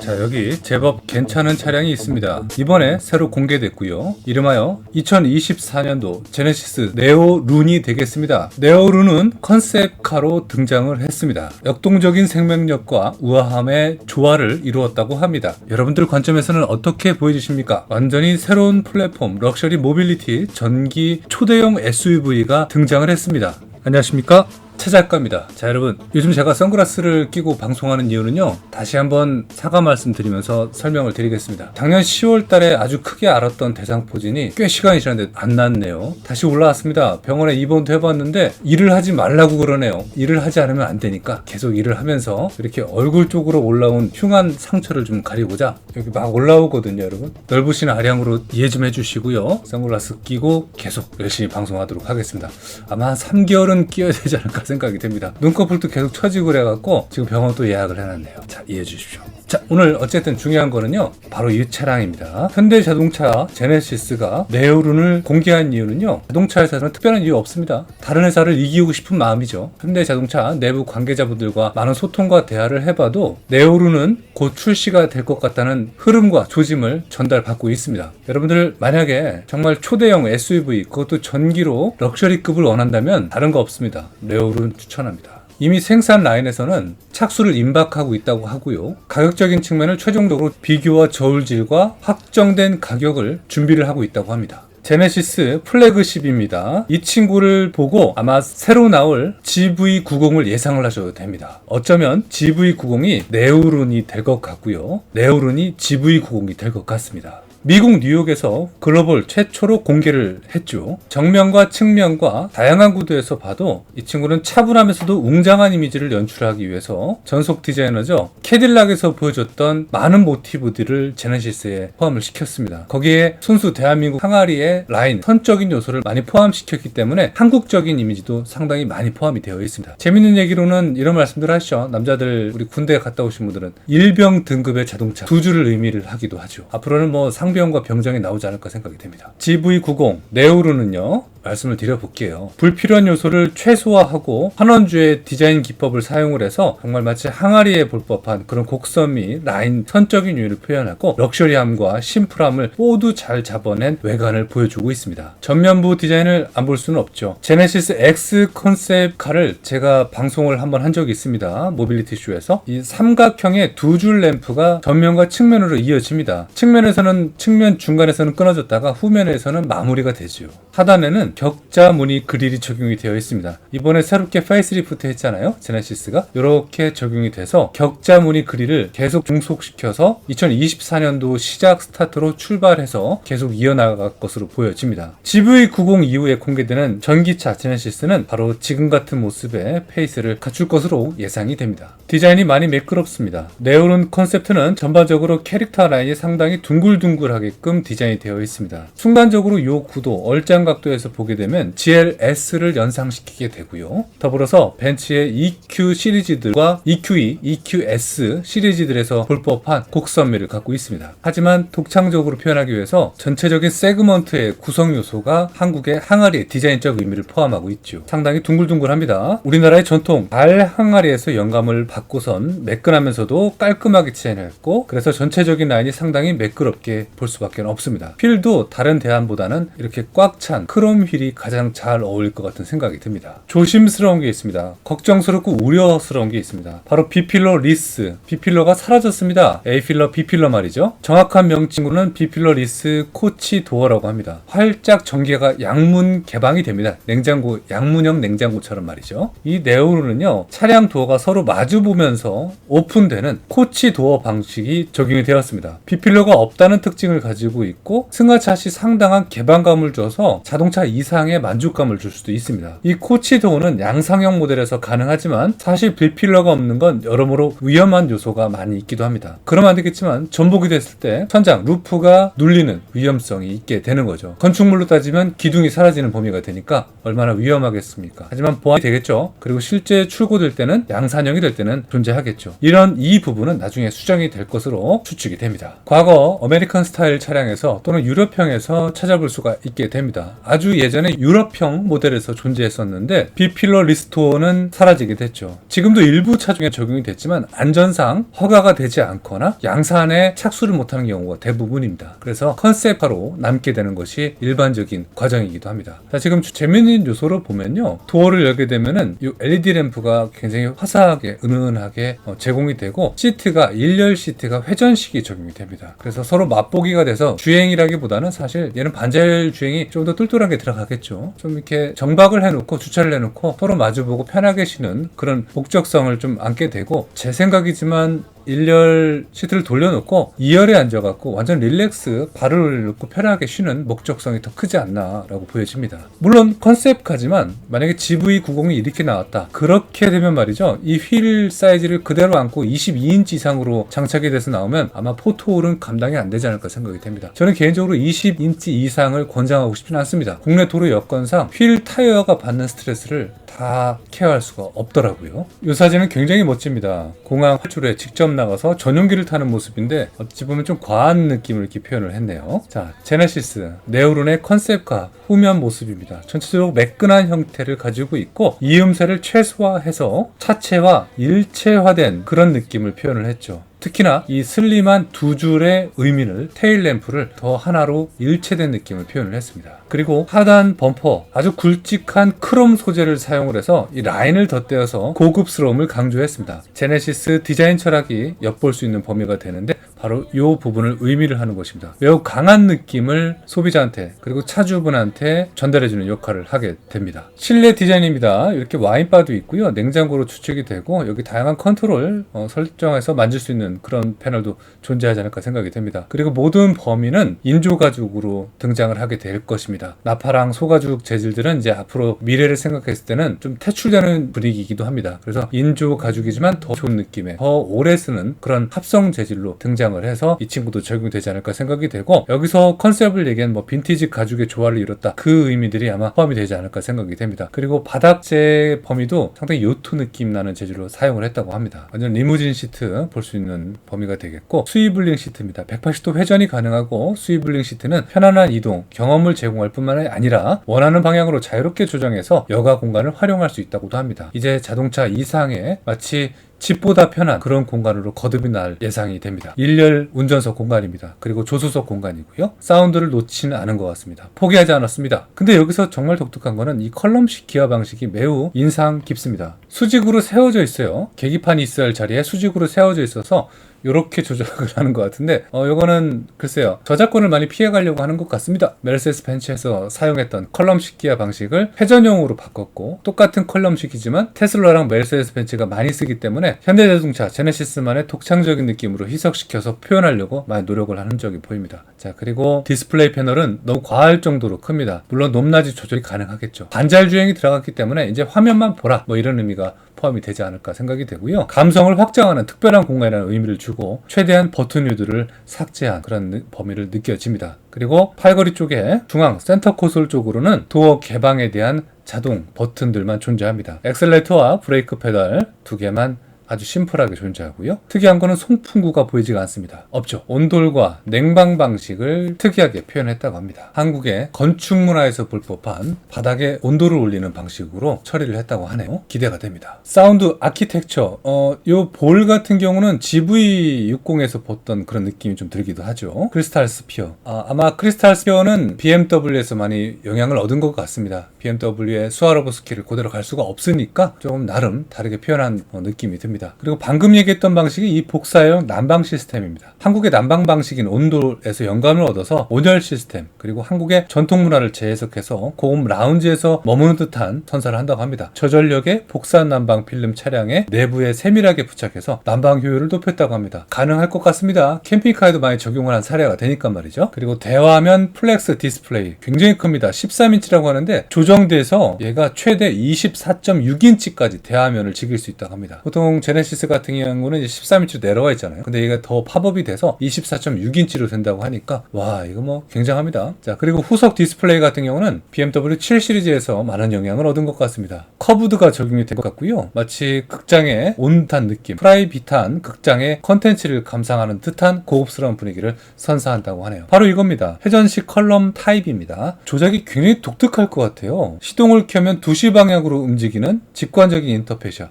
자, 여기 제법 괜찮은 차량이 있습니다. 이번에 새로 공개됐고요. 이름하여 2024년도 제네시스 네오룬이 되겠습니다. 네오룬은 컨셉카로 등장을 했습니다. 역동적인 생명력과 우아함의 조화를 이루었다고 합니다. 여러분들 관점에서는 어떻게 보여주십니까? 완전히 새로운 플랫폼 럭셔리 모빌리티 전기 초대형 SUV가 등장을 했습니다. 안녕하십니까? 최 작가입니다. 자, 여러분, 요즘 제가 선글라스를 끼고 방송하는 이유는요, 다시 한번 사과 말씀드리면서 설명을 드리겠습니다. 작년 10월 달에 아주 크게 앓았던 대상포진이 꽤 시간이 지났는데 안 낫네요. 다시 올라왔습니다. 병원에 입원도 해봤는데 일을 하지 말라고 그러네요. 일을 하지 않으면 안 되니까 계속 일을 하면서 이렇게 얼굴 쪽으로 올라온 흉한 상처를 좀 가리고자 여기 막 올라오거든요, 여러분. 넓으신 아량으로 이해 좀 해주시고요. 선글라스 끼고 계속 열심히 방송하도록 하겠습니다. 아마 한 3개월은 끼어야 되지 않을까 생각이 됩니다. 눈꺼풀도 계속 처지고 그래갖고 지금 병원 또 예약을 해놨네요. 자, 이해해 주십시오. 자, 오늘 어쨌든 중요한 거는요, 바로 이 차량입니다. 현대자동차 제네시스가 네오룬을 공개한 이유는요, 자동차 회사에서는 특별한 이유 없습니다. 다른 회사를 이기고 싶은 마음이죠. 현대자동차 내부 관계자분들과 많은 소통과 대화를 해봐도 네오룬은 곧 출시가 될 것 같다는 흐름과 조짐을 전달받고 있습니다. 여러분들 만약에 정말 초대형 SUV, 그것도 전기로 럭셔리급을 원한다면 다른 거 없습니다. 네오룬 추천합니다. 이미 생산 라인에서는 착수를 임박하고 있다고 하고요. 가격적인 측면을 최종적으로 비교와 저울질과 확정된 가격을 준비를 하고 있다고 합니다. 제네시스 플래그십입니다. 이 친구를 보고 아마 새로 나올 GV90을 예상을 하셔도 됩니다. 어쩌면 GV90이 네오룬이 될 것 같고요. 네오룬이 GV90이 될 것 같습니다. 미국 뉴욕에서 글로벌 최초로 공개를 했죠. 정면과 측면과 다양한 구도에서 봐도 이 친구는 차분하면서도 웅장한 이미지를 연출하기 위해서 전속 디자이너죠. 캐딜락에서 보여줬던 많은 모티브들을 제네시스에 포함을 시켰습니다. 거기에 순수 대한민국 항아리의 라인, 선적인 요소를 많이 포함시켰기 때문에 한국적인 이미지도 상당히 많이 포함이 되어 있습니다. 재밌는 얘기로는 이런 말씀들 하시죠. 남자들, 우리 군대 갔다 오신 분들은 일병 등급의 자동차 두 줄을 의미를 하기도 하죠. 앞으로는 뭐 상병과 병장이 나오지 않을까 생각이 됩니다. GV90 네오룬은요, 말씀을 드려볼게요. 불필요한 요소를 최소화하고 환원주의 디자인 기법을 사용을 해서 정말 마치 항아리에 볼 법한 그런 곡선미, 라인, 선적인 유를 표현하고 럭셔리함과 심플함을 모두 잘 잡아낸 외관을 보여주고 있습니다. 전면부 디자인을 안 볼 수는 없죠. 제네시스 X 컨셉카를 제가 방송을 한번 한 적이 있습니다. 모빌리티 쇼에서 이 삼각형의 두 줄 램프가 전면과 측면으로 이어집니다. 측면에서는 측면 중간에서는 끊어졌다가 후면에서는 마무리가 되죠. 하단에는 격자 무늬 그릴이 적용이 되어 있습니다. 이번에 새롭게 페이스리프트 했잖아요, 제네시스가. 이렇게 적용이 돼서 격자 무늬 그릴을 계속 중속시켜서 2024년도 시작 스타트로 출발해서 계속 이어나갈 것으로 보여집니다. GV90 이후에 공개되는 전기차 제네시스는 바로 지금 같은 모습의 페이스를 갖출 것으로 예상이 됩니다. 디자인이 많이 매끄럽습니다. 네오룬 컨셉트는 전반적으로 캐릭터 라인이 상당히 둥글둥글하게끔 디자인이 되어 있습니다. 순간적으로 이 구도, 얼짱 각도에서 보게 되면 GLS를 연상시키게 되고요. 더불어서 벤츠의 EQ 시리즈들과 EQE, EQS 시리즈들에서 볼 법한 곡선미를 갖고 있습니다. 하지만 독창적으로 표현하기 위해서 전체적인 세그먼트의 구성 요소가 한국의 항아리의 디자인적 의미를 포함하고 있죠. 상당히 둥글둥글합니다. 우리나라의 전통 발 항아리에서 영감을 받고선 매끈하면서도 깔끔하게 디자인했고, 그래서 전체적인 라인이 상당히 매끄럽게 볼 수밖에 없습니다. 휠도 다른 대안보다는 이렇게 꽉 찬 크롬 휠이 가장 잘 어울릴 것 같은 생각이 듭니다. 조심스러운 게 있습니다. 걱정스럽고 우려스러운 게 있습니다. 바로 B필러 리스. B필러가 사라졌습니다. A필러, B필러 말이죠. 정확한 명칭으로는 B필러 리스 코치 도어라고 합니다. 활짝 전개가 양문 개방이 됩니다. 냉장고, 양문형 냉장고처럼 말이죠. 이 네오룬은요, 차량 도어가 서로 마주 보면서 오픈되는 코치 도어 방식이 적용이 되었습니다. B필러가 없다는 특징을 가지고 있고 승하차시 상당한 개방감을 줘서 자동차 이상의 만족감을 줄 수도 있습니다. 이 코치 도어는 양상형 모델에서 가능하지만 사실 B필러가 없는 건 여러모로 위험한 요소가 많이 있기도 합니다. 그러면 안 되겠지만 전복이 됐을 때 천장, 루프가 눌리는 위험성이 있게 되는 거죠. 건축물로 따지면 기둥이 사라지는 범위가 되니까 얼마나 위험하겠습니까? 하지만 보완이 되겠죠. 그리고 실제 출고될 때는 양산형이 될 때는 존재하겠죠. 이 부분은 나중에 수정이 될 것으로 추측이 됩니다. 과거 아메리칸 스타일 차량에서 또는 유럽형에서 찾아볼 수가 있게 됩니다. 아주 예전에 유럽형 모델에서 존재했었는데 B필러 리스토어는 사라지게 됐죠. 지금도 일부 차종에 적용이 됐지만 안전상 허가가 되지 않거나 양산에 착수를 못하는 경우가 대부분입니다. 그래서 컨셉카로 남게 되는 것이 일반적인 과정이기도 합니다. 자, 지금 재미있는 요소를 보면요, 도어를 열게 되면은 이 LED 램프가 굉장히 화사하게 은은하게 제공이 되고, 시트가 일렬 시트가 회전식이 적용이 됩니다. 그래서 서로 맛보기가 돼서 주행이라기보다는 사실 얘는 반자율 주행이 좀 더 똘똘하게 들어가겠죠. 좀 이렇게 정박을 해놓고 주차를 해놓고 서로 마주보고 편하게 쉬는 그런 목적성을 좀 안게 되고, 제 생각이지만 1열 시트를 돌려놓고 2열에 앉아갖고 완전 릴렉스 발을 올려놓고 편하게 쉬는 목적성이 더 크지 않나 라고 보여집니다. 물론 컨셉카지만 만약에 GV90이 이렇게 나왔다, 그렇게 되면 말이죠, 이 휠 사이즈를 그대로 안고 22인치 이상으로 장착이 돼서 나오면 아마 포토홀은 감당이 안 되지 않을까 생각이 됩니다. 저는 개인적으로 20인치 이상을 권장하고 싶지는 않습니다. 국내 도로 여건상 휠 타이어가 받는 스트레스를 다 케어할 수가 없더라고요. 이 사진은 굉장히 멋집니다. 공항 활주로에 직접 나가서 전용기를 타는 모습인데 어찌 보면 좀 과한 느낌을 이렇게 표현을 했네요. 자, 제네시스 네오룬의 컨셉카 후면 모습입니다. 전체적으로 매끈한 형태를 가지고 있고 이음새를 최소화해서 차체와 일체화된 그런 느낌을 표현을 했죠. 특히나 이 슬림한 두 줄의 의미를, 테일 램프를 더 하나로 일체된 느낌을 표현을 했습니다. 그리고 하단 범퍼 아주 굵직한 크롬 소재를 사용을 해서 이 라인을 덧대어서 고급스러움을 강조했습니다. 제네시스 디자인 철학이 엿볼 수 있는 범위가 되는데 바로 이 부분을 의미를 하는 것입니다. 매우 강한 느낌을 소비자한테 그리고 차주분한테 전달해주는 역할을 하게 됩니다. 실내 디자인입니다. 이렇게 와인바도 있고요, 냉장고로 추측이 되고, 여기 다양한 컨트롤 설정해서 만질 수 있는 그런 패널도 존재하지 않을까 생각이 됩니다. 그리고 모든 범위는 인조가죽으로 등장을 하게 될 것입니다. 나파랑 소가죽 재질들은 이제 앞으로 미래를 생각했을 때는 좀 퇴출되는 분위기이기도 합니다. 그래서 인조가죽이지만 더 좋은 느낌의, 더 오래 쓰는 그런 합성 재질로 등장을 해서 이 친구도 적용되지 않을까 생각이 되고, 여기서 컨셉을 얘기한 빈티지 가죽의 조화를 이뤘다, 그 의미들이 아마 포함이 되지 않을까 생각이 됩니다. 그리고 바닥재 범위도 상당히 요트 느낌 나는 재질로 사용을 했다고 합니다. 완전 리무진 시트 볼 수 있는 범위가 되겠고, 스위블링 시트입니다. 180도 회전이 가능하고, 스위블링 시트는 편안한 이동, 경험을 제공할 뿐만 아니라 원하는 방향으로 자유롭게 조정해서 여가 공간을 활용할 수 있다고도 합니다. 이제 자동차 이상의 마치 집보다 편한 그런 공간으로 거듭이 날 예상이 됩니다. 1열 운전석 공간입니다. 그리고 조수석 공간이고요. 사운드를 놓지는 않은 것 같습니다. 포기하지 않았습니다. 근데 여기서 정말 독특한 거는 이 컬럼식 기어 방식이 매우 인상 깊습니다. 수직으로 세워져 있어요. 계기판이 있어야 할 자리에 수직으로 세워져 있어서 이렇게 조작을 하는 것 같은데, 이거는 글쎄요, 저작권을 많이 피해가려고 하는 것 같습니다. 메르세데스 벤츠에서 사용했던 컬럼식 기어 방식을 회전형으로 바꿨고, 똑같은 컬럼식이지만 테슬라랑 메르세데스 벤츠가 많이 쓰기 때문에 현대자동차 제네시스만의 독창적인 느낌으로 희석시켜서 표현하려고 많이 노력을 하는 적이 보입니다. 자, 그리고 디스플레이 패널은 너무 과할 정도로 큽니다. 물론 높낮이 조절이 가능하겠죠. 반자율 주행이 들어갔기 때문에 이제 화면만 보라, 이런 의미가 포함이 되지 않을까 생각이 되고요. 감성을 확장하는 특별한 공간이라는 의미를 주고 최대한 버튼유들을 삭제한 그런 범위를 느껴집니다. 그리고 팔걸이 쪽에 중앙 센터 콘솔 쪽으로는 도어 개방에 대한 자동 버튼들만 존재합니다. 엑셀레이터와 브레이크 페달 두 개만 아주 심플하게 존재하고요. 특이한 거는 송풍구가 보이지가 않습니다. 없죠. 온돌과 냉방 방식을 특이하게 표현했다고 합니다. 한국의 건축 문화에서 볼 법한 바닥에 온도를 올리는 방식으로 처리를 했다고 하네요. 기대가 됩니다. 사운드 아키텍처, 요 볼 같은 경우는 GV60에서 봤던 그런 느낌이 좀 들기도 하죠. 크리스탈 스피어, 아마 크리스탈 스피어는 BMW에서 많이 영향을 얻은 것 같습니다. BMW의 스와로브스키를 그대로 갈 수가 없으니까 조금 나름 다르게 표현한 느낌이 듭니다. 그리고 방금 얘기했던 방식이 이 복사형 난방 시스템입니다. 한국의 난방 방식인 온돌에서 영감을 얻어서 온열 시스템, 그리고 한국의 전통 문화를 재해석해서 고급 라운지에서 머무는 듯한 선사를 한다고 합니다. 저전력의 복사 난방 필름 차량의 내부에 세밀하게 부착해서 난방 효율을 높였다고 합니다. 가능할 것 같습니다. 캠핑카에도 많이 적용을 한 사례가 되니까 말이죠. 그리고 대화면 플렉스 디스플레이 굉장히 큽니다. 13인치라고 하는데 조정돼서 얘가 최대 24.6인치까지 대화면을 즐길 수 있다고 합니다. 보통 제네시스 같은 경우는 이제 13인치로 내려와 있잖아요. 근데 얘가 더 팝업이 돼서 24.6인치로 된다고 하니까 와, 이거 뭐 굉장합니다. 자, 그리고 후속 디스플레이 같은 경우는 BMW 7 시리즈에서 많은 영향을 얻은 것 같습니다. 커브드가 적용이 된 것 같고요. 마치 극장에 온 듯한 느낌, 프라이빗한 극장의 컨텐츠를 감상하는 듯한 고급스러운 분위기를 선사한다고 하네요. 바로 이겁니다. 회전식 컬럼 타입입니다. 조작이 굉장히 독특할 것 같아요. 시동을 켜면 2시 방향으로 움직이는 직관적인 인터페이스.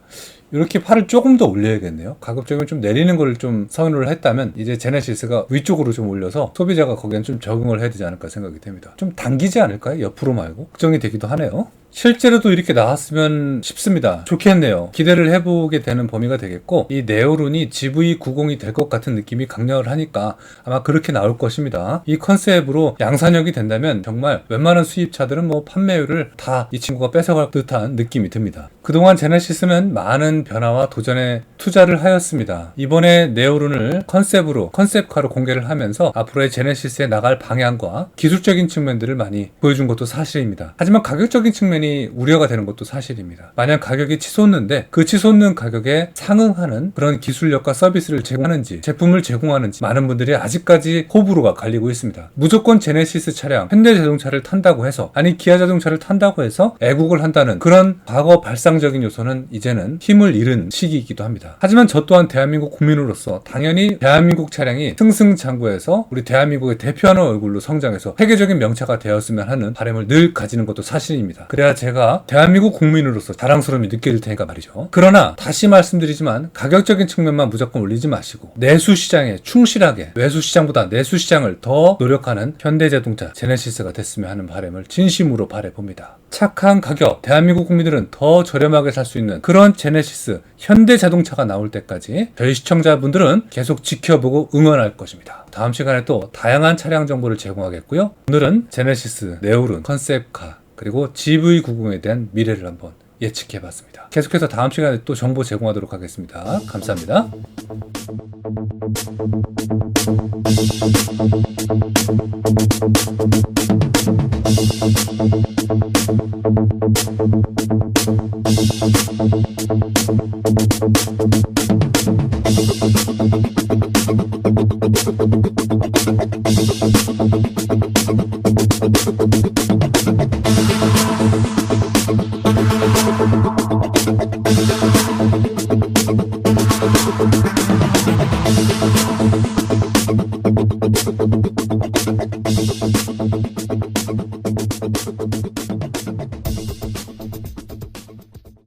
이렇게 팔을 조금 더 올려야겠네요. 가급적이면 좀 내리는 걸 좀 선호를 했다면 이제 제네시스가 위쪽으로 좀 올려서 소비자가 거기엔 좀 적응을 해야 되지 않을까 생각이 됩니다. 좀 당기지 않을까요? 옆으로 말고. 걱정이 되기도 하네요. 실제로도 이렇게 나왔으면 싶습니다. 좋겠네요. 기대를 해보게 되는 범위가 되겠고, 이 네오룬이 GV90이 될 것 같은 느낌이 강렬을 하니까 아마 그렇게 나올 것입니다. 이 컨셉으로 양산형이 된다면 정말 웬만한 수입차들은 뭐 판매율을 다 이 친구가 뺏어갈 듯한 느낌이 듭니다. 그동안 제네시스는 많은 변화와 도전에 투자를 하였습니다. 이번에 네오룬을 컨셉카로 공개를 하면서 앞으로의 제네시스에 나갈 방향과 기술적인 측면들을 많이 보여준 것도 사실입니다. 하지만 가격적인 측면이 우려가 되는 것도 사실입니다. 만약 가격이 치솟는데 그 치솟는 가격에 상응하는 그런 기술력과 서비스를 제공하는지, 제품을 제공하는지 많은 분들이 아직까지 호불호가 갈리고 있습니다. 무조건 제네시스 차량, 현대자동차를 탄다고 해서, 아니 기아자동차를 탄다고 해서 애국을 한다는 그런 과거 발상적인 요소는 이제는 힘을 잃은 시기이기도 합니다. 하지만 저 또한 대한민국 국민으로서 당연히 대한민국 차량이 승승장구해서 우리 대한민국의 대표하는 얼굴로 성장해서 세계적인 명차가 되었으면 하는 바람을 늘 가지는 것도 사실입니다. 그래야 제가 대한민국 국민으로서 자랑스러움이 느껴질 테니까 말이죠. 그러나 다시 말씀드리지만 가격적인 측면만 무조건 올리지 마시고 내수시장에 충실하게, 외수시장보다 내수시장을 더 노력하는 현대자동차 제네시스가 됐으면 하는 바람을 진심으로 바라봅니다. 착한 가격, 대한민국 국민들은 더 저렴하게 살 수 있는 그런 제네시스, 현대자동차가 나올 때까지 저희 시청자분들은 계속 지켜보고 응원할 것입니다. 다음 시간에 또 다양한 차량 정보를 제공하겠고요. 오늘은 제네시스, 네오룬, 컨셉카, 그리고 GV90에 대한 미래를 한번 예측해봤습니다. 계속해서 다음 시간에 또 정보 제공하도록 하겠습니다. 감사합니다.